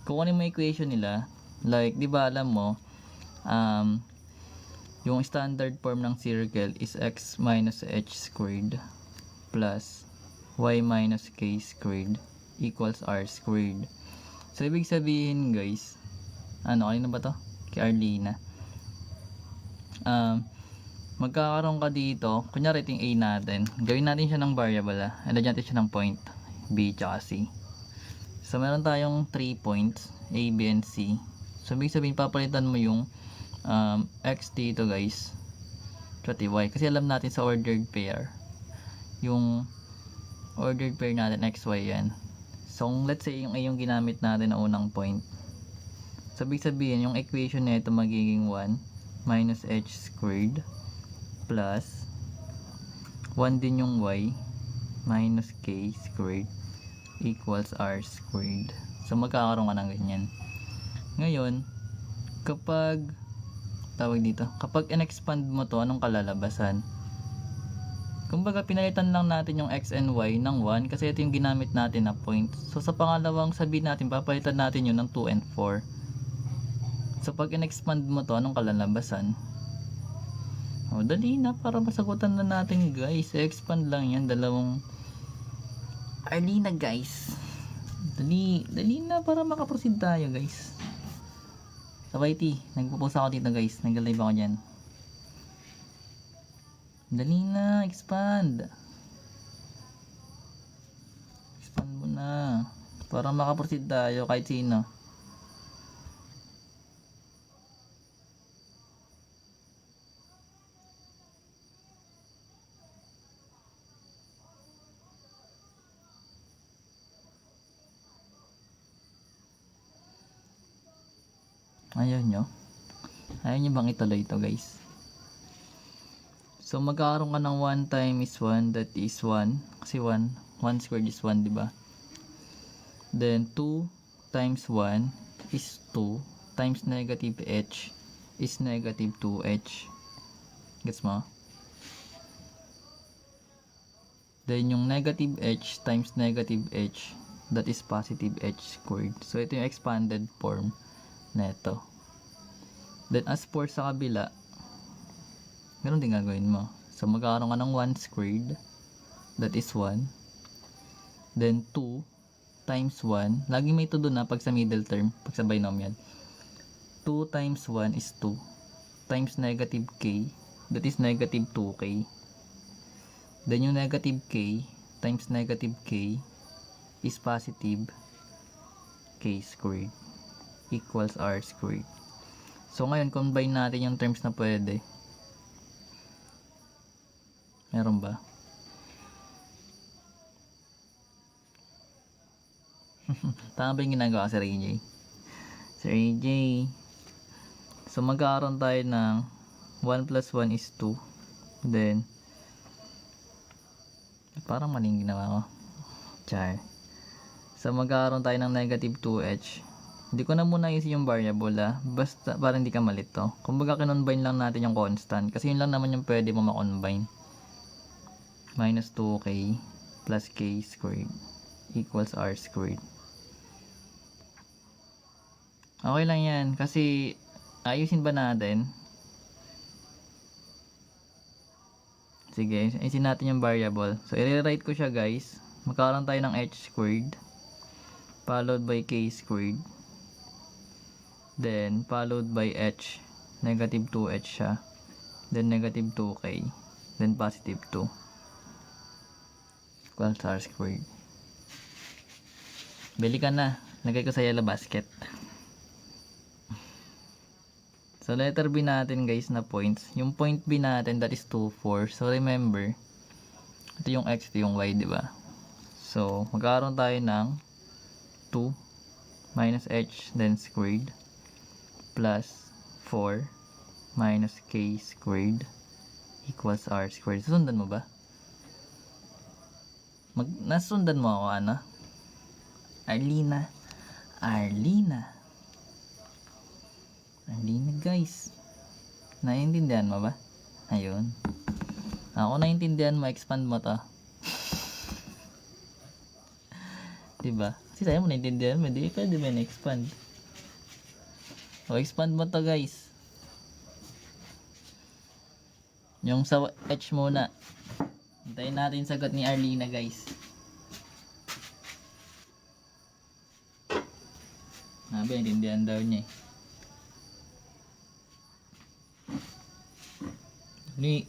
kukunin mo equation nila, like, di ba alam mo, yung standard form ng circle is x minus h squared plus y minus k squared equals r squared. So, ibig sabihin guys, kanina ba to? Kay Arlina. Magkakaroon ka dito, kunyari ito yung a natin, gawin natin siya ng variable, lagyan natin siya ng point b tsaka c. So meron tayong 3 points a, b, and c. So ibig sabihin papalitan mo yung x dito guys pati y, kasi alam natin sa ordered pair yung ordered pair natin x, y yan. So let's say yung a yung ginamit natin na unang point, so ibig sabihin yung equation na ito magiging 1 minus h squared plus 1 din yung y minus k squared equals r squared. So magkakaroon ka ng ganyan. Ngayon, kapag kapag in-expand mo to, anong kalalabasan? Kumbaga pinalitan lang natin yung x and y ng 1 kasi ito yung ginamit natin na point. So sa pangalawang sabihin natin, papalitan natin yun ng 2 and 4. So pag in-expand mo to, anong kalalabasan? Dali na, para masagutan na natin guys. I-expand lang yan, dalawang Arlina guys. Dali na para makaproceed tayo guys. Sabay nagpo-post ako dito guys, nag-live ako dyan. Dali na, expand mo na para makaproceed tayo kahit sino. Ayaw nyo bang ituloy ito guys? So magkakaroon ka ng 1 times 1, that is 1 kasi 1 squared is 1, diba? Then 2 times 1 is 2 times negative h is negative 2h. Gets mo? Then yung negative h times negative h, that is positive h squared. So ito yung expanded form neto. Then as for sa kabila, ganoon din gagawin mo. So magkakaroon ka ng 1 squared, that is 1. Then 2 times 1, lagi may ito doon pag sa middle term, pag sa binomial. 2 times 1 is 2 times negative k, that is negative 2k. Then yung negative k times negative k is positive k squared equals r squared. So ngayon combine natin yung terms na pwede. Meron ba? Tama ba yung ginagawa si Ray J? Si Ray J. So magkakaroon tayo ng 1 plus 1 is 2. Then parang maling ginawa ko. Char. So magkakaroon tayo ng negative 2h. Hindi ko na muna isi yung variable basta para hindi ka malito. Kumbaga kinonbine lang natin yung constant kasi yun lang naman yung pwede mo ma-combine. Minus 2k plus k squared equals r squared. Okay lang yan kasi ayusin ba natin? Sige, isin natin yung variable. So i-rewrite ko siya guys. Magkakaroon tayo ng h squared followed by k squared. Then followed by h, negative 2h siya. Then negative 2k. Then positive 2 equals r squared. Bili ka na. Lagay ko sa yellow basket. So letter B natin guys na points. Yung point B natin, that is 2, 4. So remember, ito yung x, ito yung y, diba? So magkakaroon tayo ng 2 minus h then squared plus 4 minus k squared equals r squared. Susundan mo ba? Nasundan mo ako, ano? Arlina guys. Naiintindihan mo ba? Ayun. Ako naiintindihan mo, expand mo to. Diba? Kasi sa'yo mo naintindihan mo, hindi pwede ba na-expand? O, expand mo to guys. Yung sa H muna. Hintayin natin sagot ni Arlina guys. Nabi, naintindihan daw niya eh. Hindi.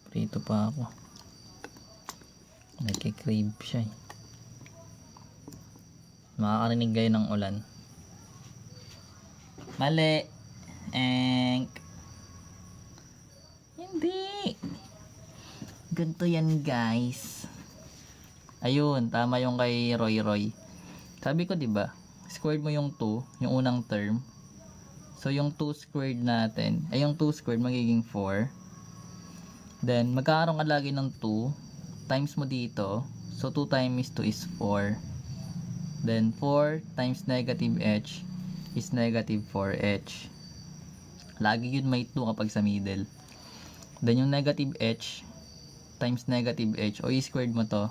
Prito pa ako. Nagkikrave siya eh. Makakarinig kayo ng ulan. Mali. Enk. Hindi. Ganito yan guys. Ayun, tama yung kay Roy. Sabi ko 'di ba? Squared mo yung 2, yung unang term. So yung 2 squared natin, ay yung 2 squared magiging 4. Then magkakaroon ka lagi ng 2 times mo dito. So 2 times 2 is 4. Then 4 times negative h is negative 4h. Lagi yun may 2 kapag sa middle. Then yung negative h times negative h o i-squared mo to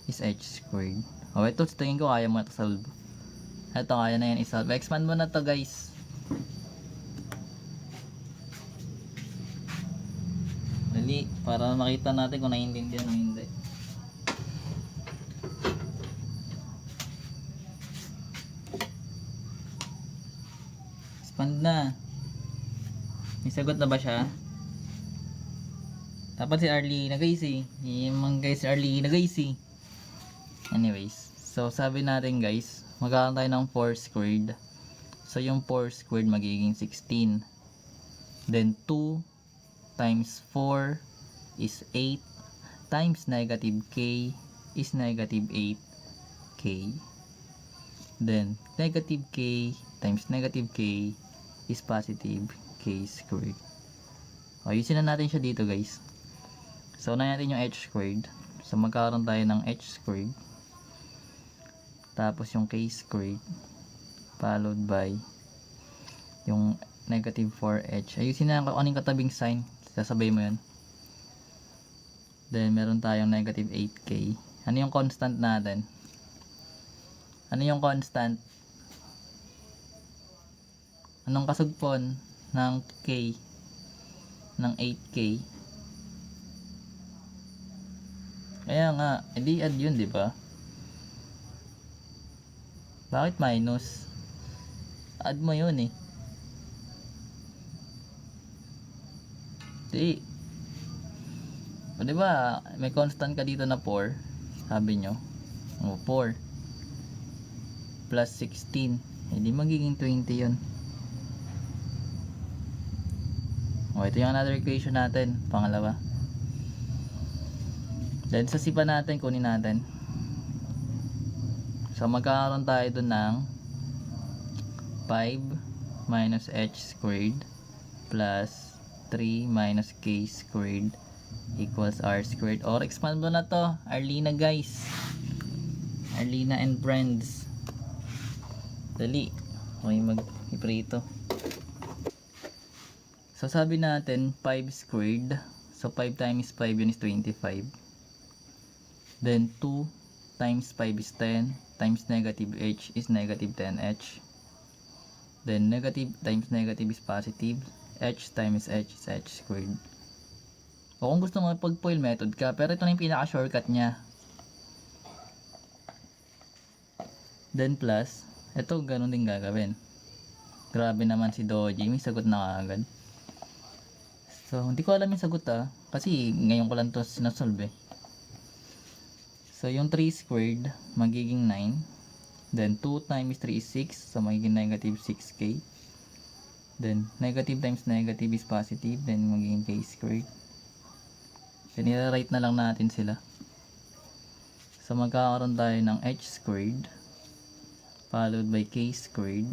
is h squared. O ito, tingin ko kaya mo ito solve. Ito kaya na yan isolve. Expand mo na to guys. Dali, para makita natin kung naiintindihan o hindi. Expand na. May sagot na ba siya? Dapat si Arlina guys eh. Yung guys si Arlina guys eh. Anyways, so sabi natin guys, magkakaroon tayo ng 4 squared. So yung 4 squared magiging 16. Then 2 times 4 is 8 times negative k is negative 8k. Then negative k times negative k is positive k squared. Ayusin na natin siya dito guys. So na natin yung h squared. So magkakaroon tayo ng h squared. Tapos yung k squared followed by yung negative 4h. Ayusin na kung anong katabing sign. Sasabay mo yun. Then meron tayong negative 8k. Ano yung constant natin? Ano yung constant? Anong kasugpon ng k? Ng 8k? Kaya nga, edi add yun, di ba? Bakit minus? Add mo yun eh. Di. O diba, may constant ka dito na 4. Sabi nyo. O, 4. Plus 16. Eh di magiging 20 yun. O, ito yung another equation natin. Pangalawa. Then, sa sipa natin, kunin natin. So, magkakaroon tayo dun ng 5 minus h squared plus 3 minus k squared equals r squared. Or expand mo na to, Arlina guys. Arlina and friends. Dali. Okay, mag-iprito. So, sabi natin 5 squared. So, 5 times 5 yun is 25. Then, 2 times 5 is 10. Times negative h is negative 10h. Then negative times negative is positive. H times h is h squared. O kung gusto mo pag-FOIL method ka, pero ito na yung pinaka-shortcut niya. Then plus, ito ganun din gagawin. Grabe naman si Doji, may sagot na agad. So, hindi ko alam yung sagot kasi ngayon ko lang to sinasolve eh. So, yung 3 squared, magiging 9. Then, 2 times 3 is 6. So, magiging negative 6k. Then, negative times negative is positive. Then, magiging k squared. Then, i-write na lang natin sila. So, magkakaroon tayo ng h squared. Followed by k squared.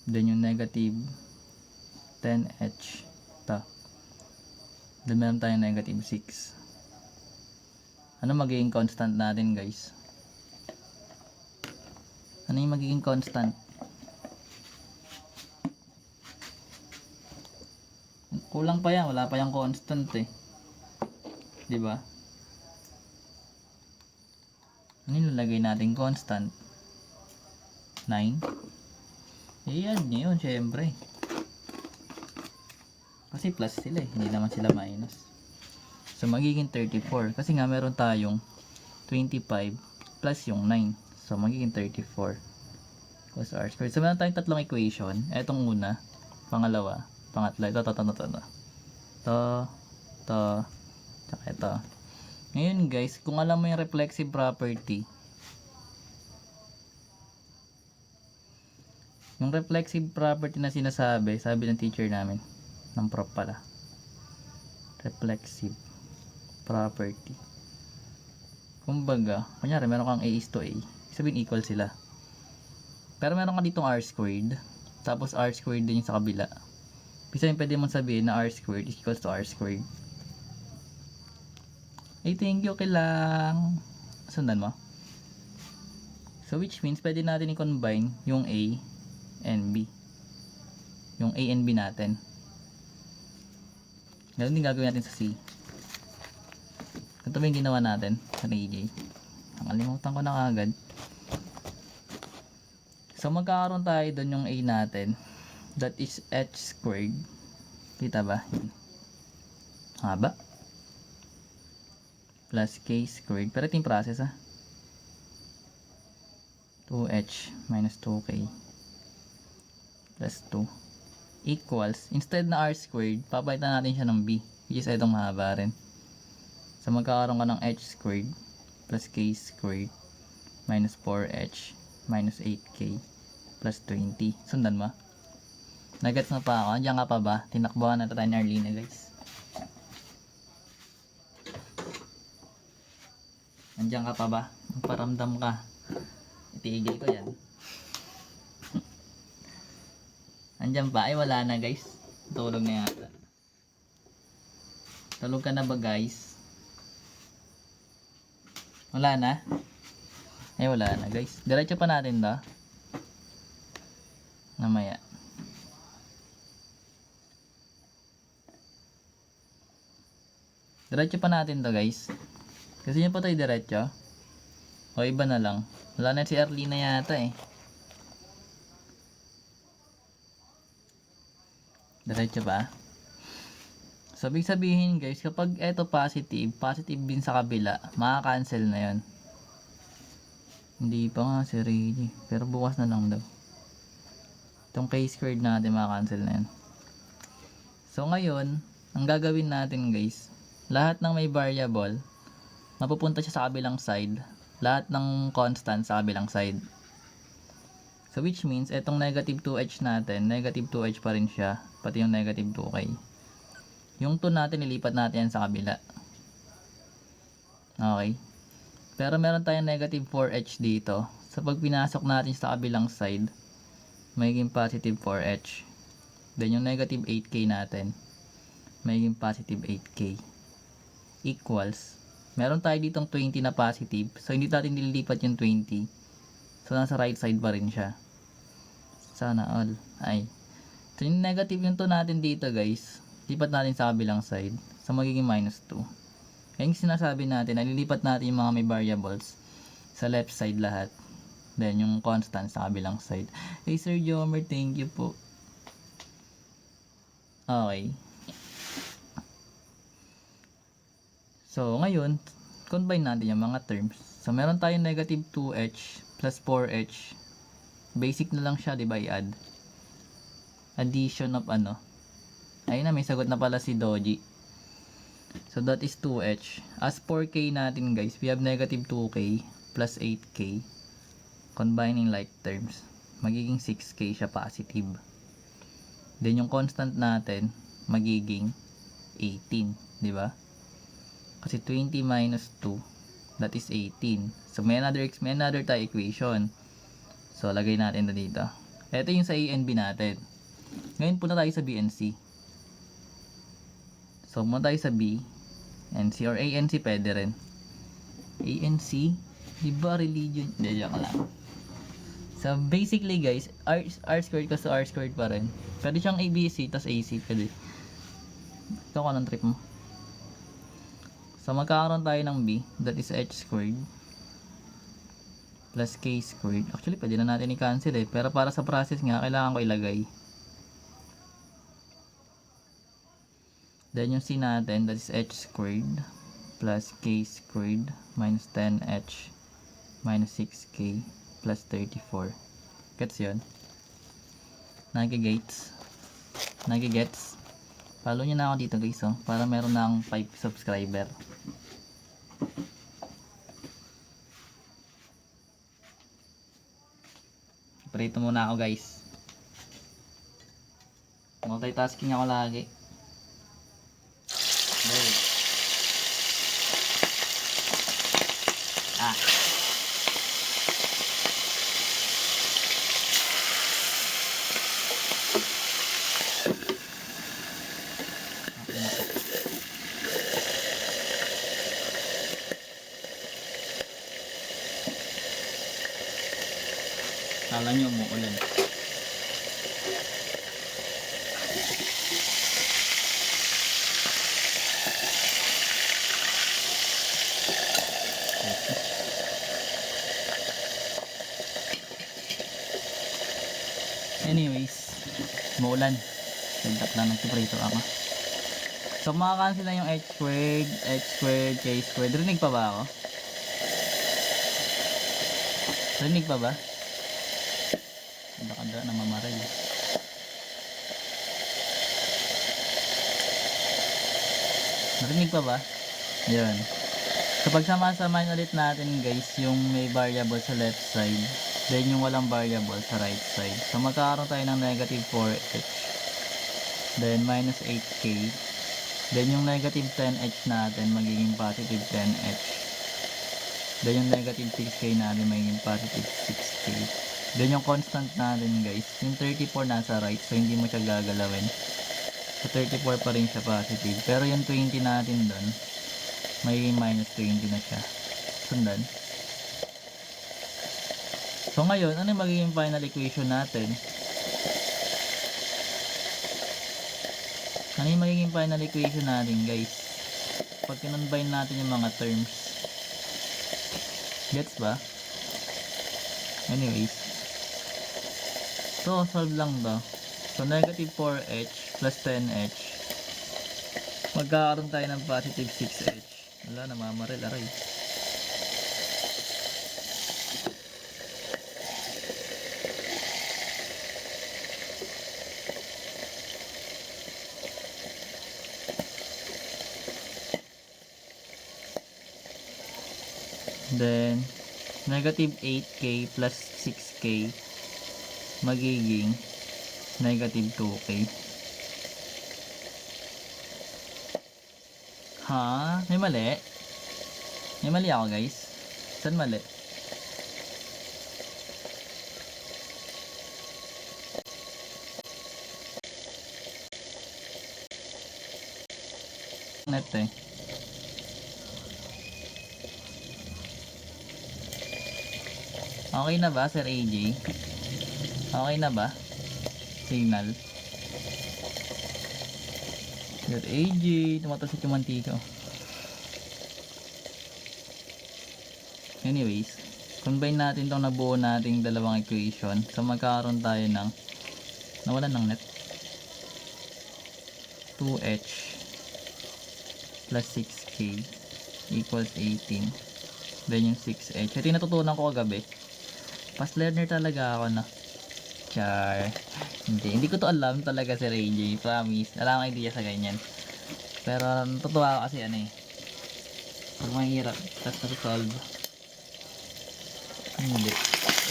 Then, yung negative 10h. Then, meron tayong negative 6. Ano magiging constant natin guys? Ano yung magiging constant? Kulang pa yan, wala pa yung constant eh. 'Di ba? Ngayon, lagay natin constant. 9. I-add nyo yun, syempre. Kasi plus sila eh, hindi naman sila minus. So, magiging 34. Kasi nga, meron tayong 25 plus yung 9. So, magiging 34. Equals r squared. So, meron tayong tatlong equation. Etong una, pangalawa, pangatlo. Ito. Tsaka ito. Ngayon guys, kung alam mo yung reflexive property, yung reflexive property na sinasabi, sabi ng teacher namin, ng prof pala, reflexive property. Kumbaga, kunyari meron kang a is to a, sabihin equal sila. Pero meron ka ditong r squared, tapos r squared din yung sa kabila. Bisa yung pwede mong sabihin na r squared is equals to r squared. Ay, thank you, kilang. Sundan mo. So, which means, pwede natin i-combine yung A and B. Yung A and B natin. Ganun din gagawin natin sa C. Ito ba yung ginawa natin sa AJ? Nakalimutan ko na agad. So, magkakaroon tayo doon yung A natin. That is h squared. Kita ba? Haba. Plus k squared. Pero ito yung process 2h minus 2k plus 2 equals, instead na r squared, papalitan natin siya ng b, which is itong mahaba rin. So magkakaroon ka ng h squared plus k squared minus 4h minus 8k plus 20. Sundan mo? Nagets na pa ako? Diyan ka pa ba? Tinakbuhan na tayo ni Arlene guys. Andiyan ka pa ba? Paramdam ka. Itigil ko yan. Andiyan pa? Ay wala na guys. Tulog na yata. Tulog ka na ba guys? Wala na? Ay wala na guys. Diretso pa natin to. Namaya. Diretso pa natin to guys. Kasi nyo pa tayo diretso? O iba na lang? Wala na si Arlene yata eh. Diretso ba? So, ibig sabihin guys, kapag eto positive, positive din sa kabila, makaka-cancel na yon. Hindi pa nga si Reggie. Pero bukas na lang daw. Itong k-squared natin makaka-cancel na yan. So, ngayon, ang gagawin natin guys, lahat ng may variable, mapupunta siya sa kabilang side. Lahat ng constant sa kabilang side. So which means, etong negative 2h natin, negative 2h pa rin siya. Pati yung negative 2k. Yung 2 natin, ilipat natin yan sa kabila. Okay. Pero meron tayong negative 4h dito. So pag pinasok natin sa kabilang side, magiging positive 4h. Then yung negative 8k natin, magiging positive 8k. Equals, meron tayo ditong 20 na positive. So, hindi natin nililipat yung 20. So, nasa right side pa rin siya. Sana all. Ay. So, yung negative yung 2 natin dito guys. Lipat natin sa kabilang side. So, magiging minus 2. Kaya yung sinasabi natin, nalilipat natin yung mga may variables sa left side lahat. Then, yung constant sa kabilang side. Hey, Sir Jomer, thank you po. Okay. So, ngayon, combine natin yung mga terms. So, meron tayong negative 2h plus 4h. Basic na lang siya, di ba, i-add? Addition of ano? Ayun na, may sagot na pala si Doji. So, that is 2h. As 4k natin, guys, we have negative 2k plus 8k. Combining like terms. Magiging 6k siya positive. Then, yung constant natin, magiging 18, di ba? Kasi 20 minus 2, that is 18. So, may another tayo equation. So, lagay natin na dito. Ito yung sa A and B natin. Ngayon, punta tayo sa B and C. So, punta tayo sa B and C, or A and C pwede rin. A and C, diba religion? Hindi, joke lang. So, basically guys, R squared kasi R squared pa rin. Pwede siyang ABC, tas AC, pwede. Ito ko ng trip mo. So, magkakaroon tayo ng B, that is h squared plus k squared. Actually, pwede na natin i-cancel eh. Pero para sa process nga, kailangan ko ilagay. Then yung c natin, that is h squared plus k squared minus 10h minus 6k plus 34. Gets yun? Nagigets? Follow nyo na ako dito guys, oh, para meron na akong 5 subscriber. Prito muna ako guys. Multitasking ako lagi. Okay. Kala nyo umuulan. Anyways, umuulan. Nagdak lang nagsiprito ako. So makakancel na yung h squared, k squared. Rinig pa ba ako? Rinig pa ba? Kanda na mamaray. Narinig pa ba? Ayun. So pagsama-samahin ulit natin guys yung may variable sa left side, then yung walang variable sa right side. So magkakaroon tayo ng negative 4h, then minus 8k, then yung negative 10h natin magiging positive 10h, then yung negative 6k natin magiging positive 6k. Then yung constant natin guys, yung 34 nasa right, so hindi mo siya gagalawin. So 34 pa rin siya positive. Pero yung 20 natin doon, may minus 20 na siya. Sundan. So ngayon, ano yung magiging final equation natin? Ano yung magiging final equation natin guys? Pag kinonbine natin yung mga terms. Gets ba? Anyways. So, solve lang to. So, negative 4h plus 10h. Magkakaroon tayo ng positive 6h. Wala, namamaril, aray. Then, negative 8k plus 6k magiging negative 2k. Ha? May mali? May mali ako guys? Saan mali? Net eh. Okay na ba Sir AJ? Okay na ba? Signal. Sir AJ, tumatasik yung mantika. Anyways, combine natin itong nabuo nating dalawang equation. So magkakaroon tayo ng nawalan ng net 2h plus 6k equals 18. Then yung 6h. Ito yung natutunan ko kagabi. Past learner talaga ako na. Char. Hindi ko to alam talaga si Ray J. Promise. Wala akong idea sa ganyan. Pero natutuwa ako kasi ano eh. Pag mahirap, tapos na-resolve. Hindi.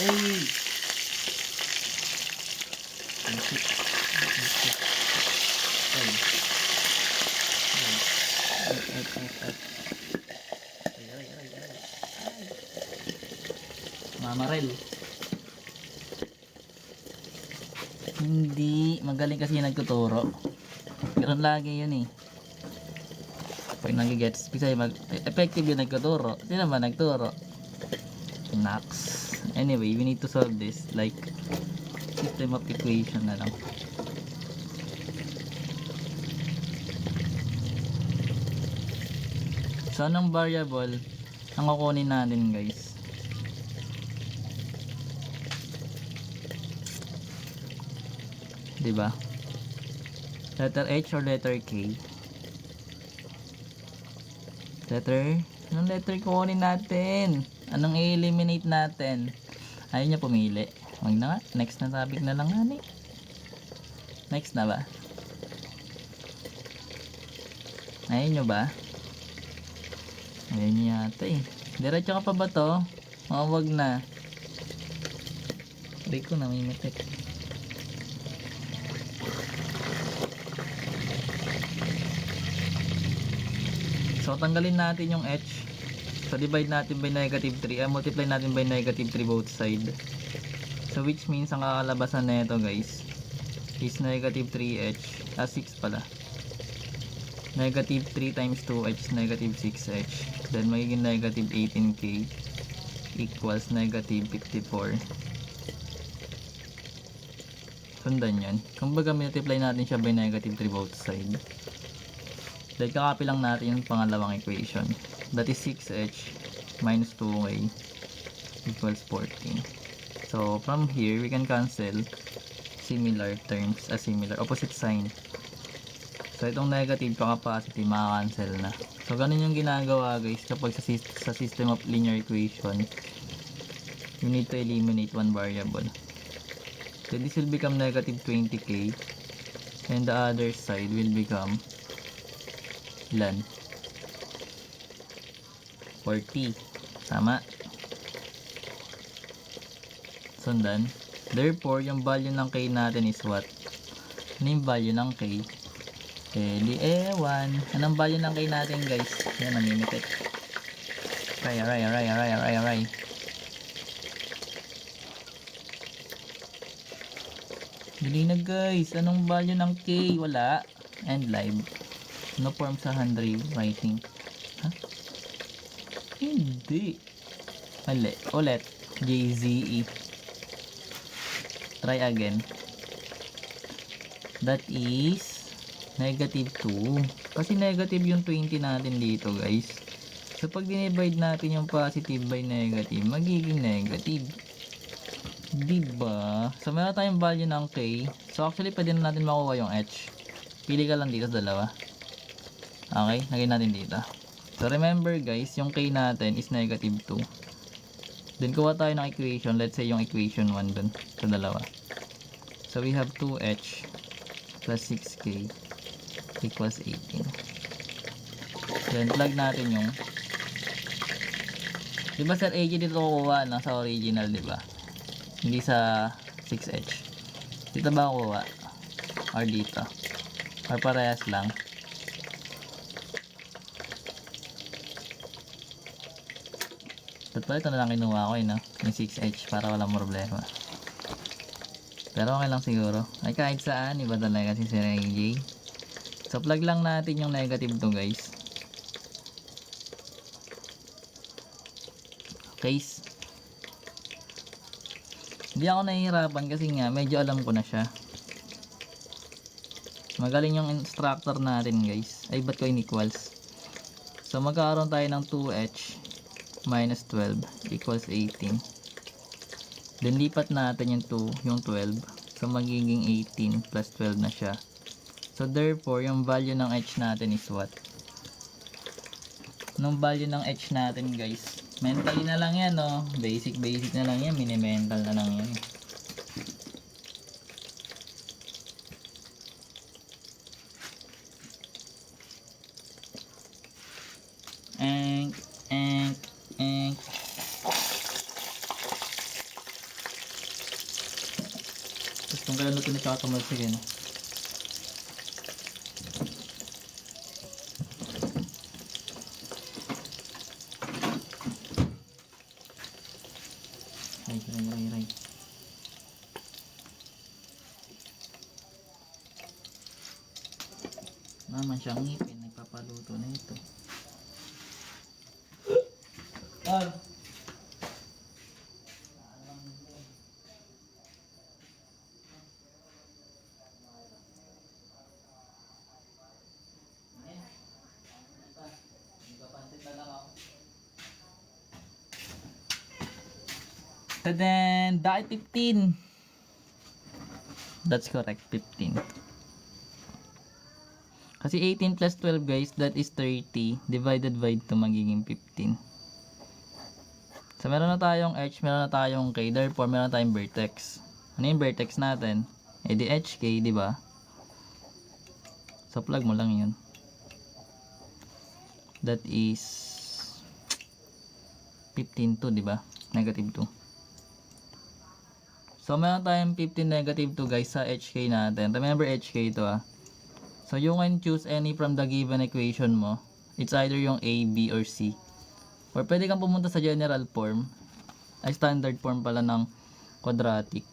Ay! Mamarel. Hindi, magaling kasi yung nagtuturo. Ganun lagi yun eh. Pag nagigets, kasi effective yung nagtuturo. Sino naman nagturo? Nax. Anyway, we need to solve this like system of equation na lang. So, anong variable ang kukunin natin guys? 'di ba? Letter H or letter K? Anong letter kukunin natin? Anong i-eliminate natin? Ayaw niya pumili. Wag na nga. Next na topic na lang nga. Next na ba? Ayaw nyo ba? Ayaw nyo yata eh. Diretso ka pa ba to? O wag na. Aray ko namimitik. So tanggalin natin yung H. So divide natin by negative 3. Multiply natin by negative 3 both side. So which means ang kakalabasan na ito guys is negative 3H. 6 pala. Negative 3 times 2H is negative 6H. Then magiging negative 18K equals negative 54. Sundan yan. Kumbaga multiply natin siya by negative 3 both side. Then kakopy lang natin yung pangalawang equation. That is 6H minus 2K equals 14. So from here we can cancel similar terms, similar opposite sign. So itong negative pa positive maka-cancel na. So ganun yung ginagawa guys kapag sa system of linear equation. You need to eliminate one variable. So this will become negative 20K and the other side will become ilan? 40. Tama. Sundan. Therefore, yung value ng K natin is what? Ano yung value ng K? Di ewan. Anong value ng K natin guys? Yan, namimitik. Aray. Dali na guys. Anong value ng K? Wala. And live. No form sa handwriting. Ha? Hindi. Ulit. JZE. Try again. That is negative 2. Kasi negative yung 20 natin dito guys. So pag dinivide natin yung positive by negative, magiging negative. Diba? So meron tayong value ng K. So actually pwede na natin makuha yung H. Pili ka lang dito sa dalawa. Okay, lagay natin dito. So remember guys, yung K natin is negative 2. Then kuha tayo ng equation, let's say yung equation 1 dun sa dalawa. So we have 2H plus 6K equals 18. Then plug natin yung, diba sir AJ dito kukuha no, sa original diba? Hindi sa 6H. Dito ba kukuha? Or dito? Or parehas lang? Ba't pala ito na lang kinuha ko no? Yung 6H para walang problema. Pero okay lang siguro. Ay kahit saan, iba talaga si Sir AJ. So plug lang natin yung negative to guys. Case. Hindi ako nahihirapan kasi nga medyo alam ko na siya. Magaling yung instructor natin guys. Ay ba't ko in-equals? So magkakaroon tayo ng 2H minus 12 equals 18. Then lipat natin yung 2, yung 12. So magiging 18 plus 12 na siya. So therefore, yung value ng H natin is what? Nung value ng H natin guys, mentally na lang yan no. Basic na lang yan, mini-mental na lang yan. Tapos kung kailan natin nakakamalsig no. Ray. Naman siyang ngipin, nagpapaluto na ito. Tadan! Dahil 15! That's correct, 15. Kasi 18 plus 12 guys, that is 30 divided by 2 magiging 15. So meron na tayong H, meron na tayong K, therefore meron na tayong vertex. Ano yung vertex natin? Eh di HK, di ba? So plug mo lang yun. That is 15 2, di ba? Negative 2. So meron tayong 15 negative 2 guys sa HK natin. Remember HK ito ah. So you can choose any from the given equation mo. It's either yung A, B, or C. Or pwede kang pumunta sa general form. Ay standard form pala ng quadratic.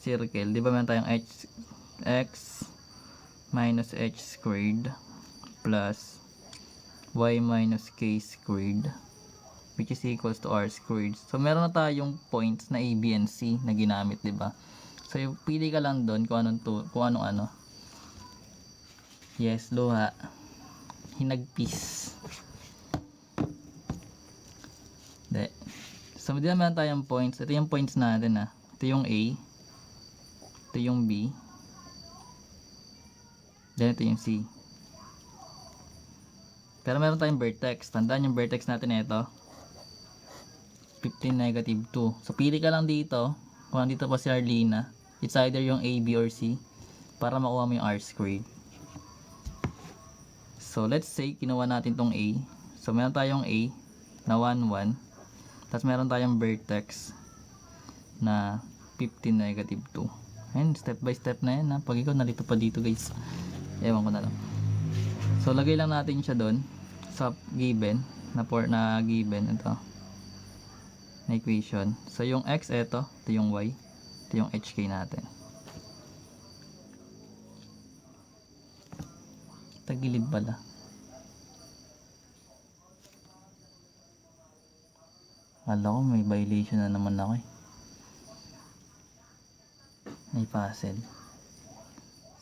Circle. Di ba meron tayong x minus h squared plus y minus k squared, which is equals to r squared. So meron na tayong points na A, B, and C na ginamit, di ba? So pili ka lang doon kung anong ano. Yes, luha. Hinagpis. De. So hindi naman tayong points. Ito yung points natin ah. Ito yung A. Ito yung B. Then ito yung C. Pero meron tayong vertex. Tandaan yung vertex natin ito. 15 negative 2. So pili ka lang dito. Kung nandito pa si Arlina, it's either yung A, B, or C para makuha mo yung R squared. So let's say kinuha natin tong A. So meron tayong A na 1 1. Tapos meron tayong vertex na 15 negative 2. Ayan, step by step na yan ha. Pag ikaw nalito pa dito guys, ewan ko na lang. So lagay lang natin siya doon sa given na given ito na equation. So yung x ito yung y, ito yung hk natin. Tagilid pala. Alam ko may violation na naman ako eh. May puzzle.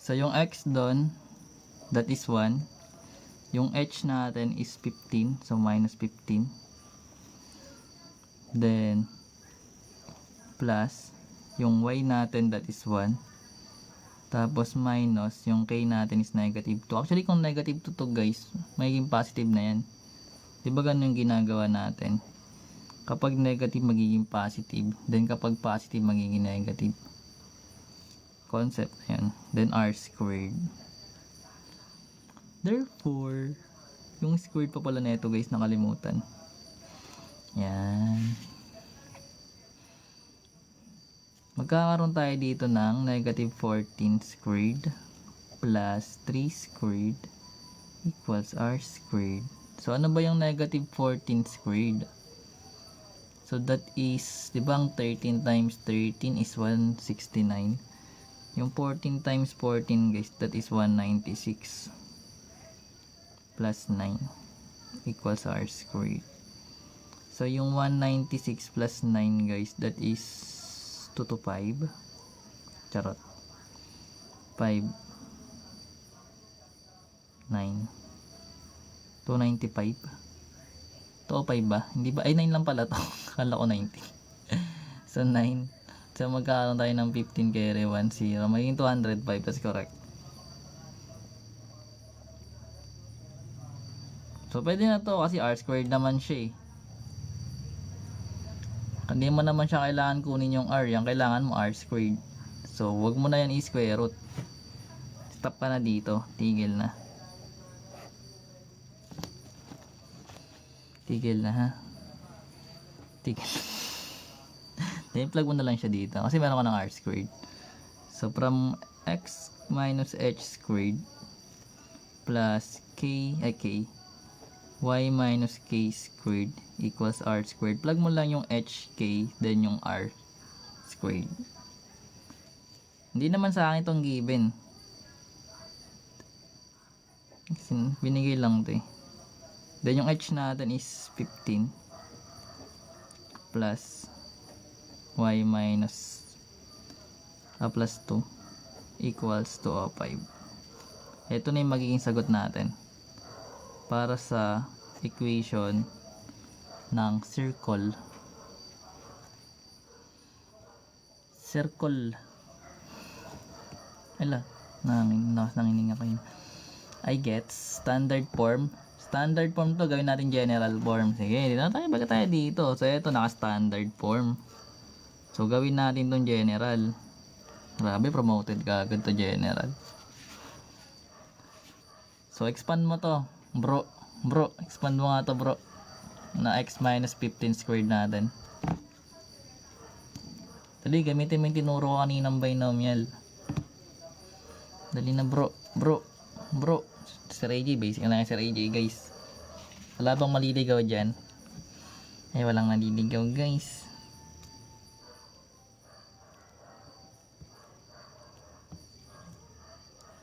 So yung x doon, that is 1. Yung h natin is 15, so minus 15. Then plus yung y natin, that is 1. Tapos minus yung k natin is negative 2. Actually kung negative 2 to guys, magiging positive na yan. Diba ganun yung ginagawa natin? Kapag negative magiging positive, then kapag positive magiging negative. Concept na yun. Then r squared. Therefore, yung squared pa pala na ito guys, nakalimutan. Yan. Magkakaroon tayo dito ng negative 14 squared plus 3 squared equals r squared. So ano ba yung negative 14 squared? So that is, di ba ang 13 times 13 is 169. Yung 14 times 14 guys, that is 196 plus 9 equals r squared. So yung 196 plus 9 guys, that is 2 to 5. Charot. 5 9 295. 205 ba? Hindi ba? Ay 9 lang pala to. Akala ko 90. So 9. So magkakaroon tayo ng 15 carry 1 0. Magiging 205. That's correct. So pwede na to kasi r squared naman siya eh. Hindi mo naman siya kailangan kunin yung r. Yung kailangan mo r squared. So wag mo na yan i-square root. Stop ka na dito. Tigil na. Tigil na ha. Tigil. Then plug mo na lang siya dito. Kasi meron ka ng r squared. So from x minus h squared plus k y minus k squared equals r squared. Plug mo lang yung hk then yung r squared. Hindi naman sa akin itong given. Kasi binigay lang ito eh. Then yung h natin is 15 plus y minus plus 2 equals to 5. Ito na yung magiging sagot natin para sa equation ng circle. Ala, nangininga kayo. I gets standard form. Standard form to, gawin natin general form. Sige, dito na tayo, baga tayo dito. So, ito, naka-standard form. So, gawin natin tong general. Grabe, promoted ka agad to general. So, expand mo to, bro. Bro, expand mo nga to, bro. Na x minus 15 squared natin. Dali, gamitin mo yung tinuro ko kaninang binomial. Dali na, bro. Bro. Sir AJ, basic na lang Sir AJ, guys. Wala bang maliligaw dyan? Ay, walang maliligaw, guys.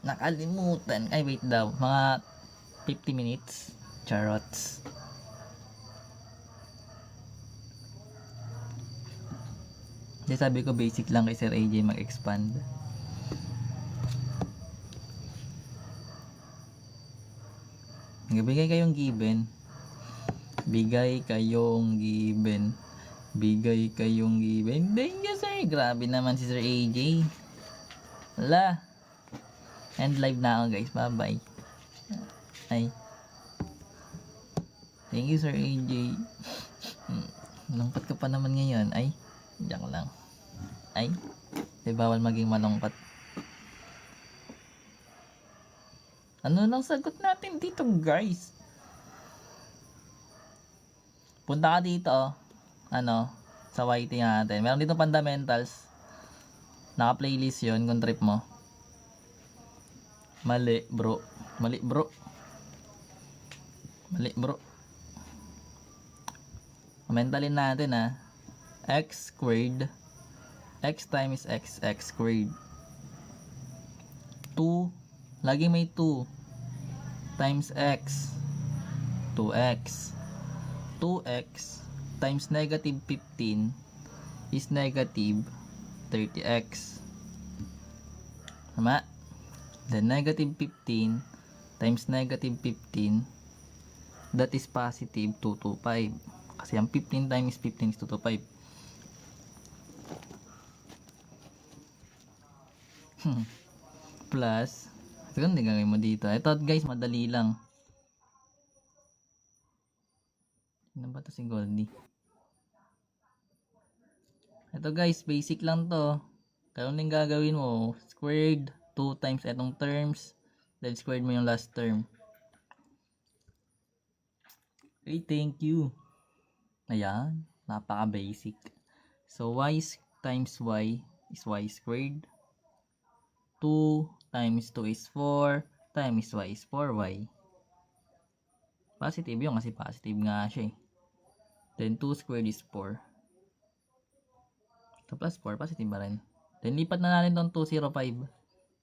Nakalimutan. Ay, wait daw. Mga 50 minutes. Charots. Kasi sabi ko basic lang kay Sir AJ mag-expand. Bigay kayong given. Thank you, sir. Grabe naman si Sir AJ. Wala. End live na ako, guys. Bye-bye. Ay. Thank you, Sir AJ. Malungkot ka pa naman ngayon. Ay. Diyan lang. Ay. Di bawal maging malungkot. Ano lang sagot natin dito, guys? Punta ka dito, sa YT natin. Meron dito fundamentals. Naka-playlist yun kung trip mo. Mali, bro. Mentalin natin, x squared. X times x squared. 2. Lagi may 2. Times x. 2x. 2x times negative 15 is negative 30x. Tama? Then negative 15 times negative 15, that is positive 225. Kasi ang 15 times 15 is 225. Plus, ito hindi gagawin mo dito. Ito guys, madali lang. Ano ba ito si Goldie? Ito guys, basic lang to. Kaya yung gagawin mo, squared 2 times etong terms, then squared mo yung last term. Okay, thank you. Ayan, napaka basic. So y times y is y squared. 2 times 2 is 4 times y is 4y. Positive yun kasi positive nga siya eh. Then 2 squared is 4. So plus 4, positive ba rin? Then lipat na natin itong 205.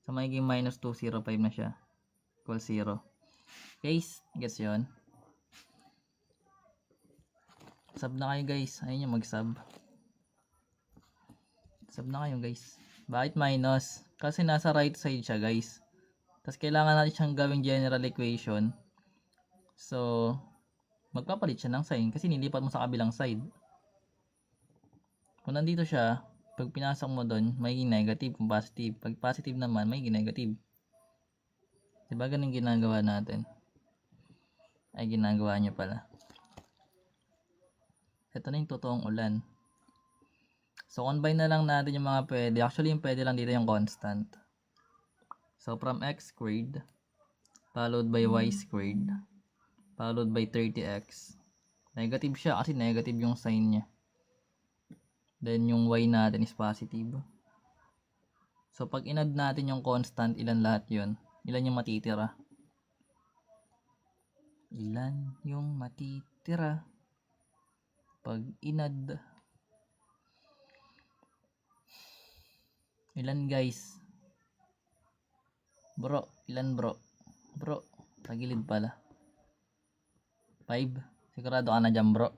So magiging minus 205 na siya. Equals 0. Guys, gets yun? Sub na kayo guys. Ayun yung mag-sub. Sub na kayo guys. Bakit minus? Kasi nasa right side siya guys. Tapos kailangan natin siyang gawing general equation. So, magpapalit siya ng sign kasi nilipat mo sa kabilang side. Kung nandito siya, pag pinasok mo doon, magiging negative kung positive. Pag positive naman, magiging negative. Diba ganun ginagawa natin? Ay, ginagawa nyo pala. Ito na yung totoong ulan. So, combine na lang natin yung mga pwede. Actually, yung pwede lang dito yung constant. So, from x squared, followed by y squared, followed by 30x. Negative siya kasi negative yung sign niya. Then, yung y natin is positive. So, pag inad natin yung constant, ilan lahat yun? Ilan yung matitira? Ilan yung matitira? Pag inad. Ilan guys? Bro, ilan bro? Bro, tagilid pala. 5. Sigurado ka na dyan bro.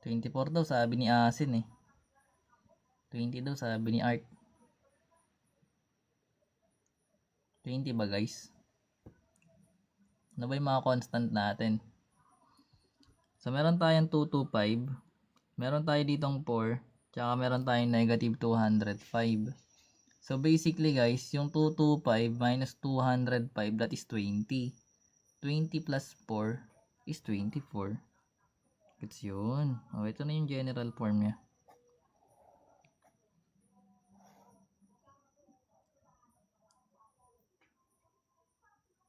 24 daw sabi ni Asin eh. 20 daw sabi ni Art. 20 ba guys? Ano ba yung mga constant natin? So meron tayong 225. Meron tayo ditong 4. Tsaka meron tayong negative 205. So basically guys, yung 225 minus 205, that is 20. 20 plus 4 is 24. Gets yun. O, ito na yung general form niya.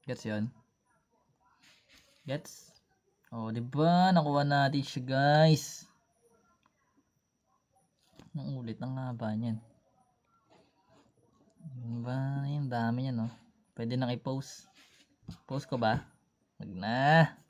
Gets yun? Gets? O, diba? Nakuha natin siya guys. Ang ulit, ang haba niyan. Diba? Yung dami niyan, no? Pwede nang i-post. Post ko ba? Wag na.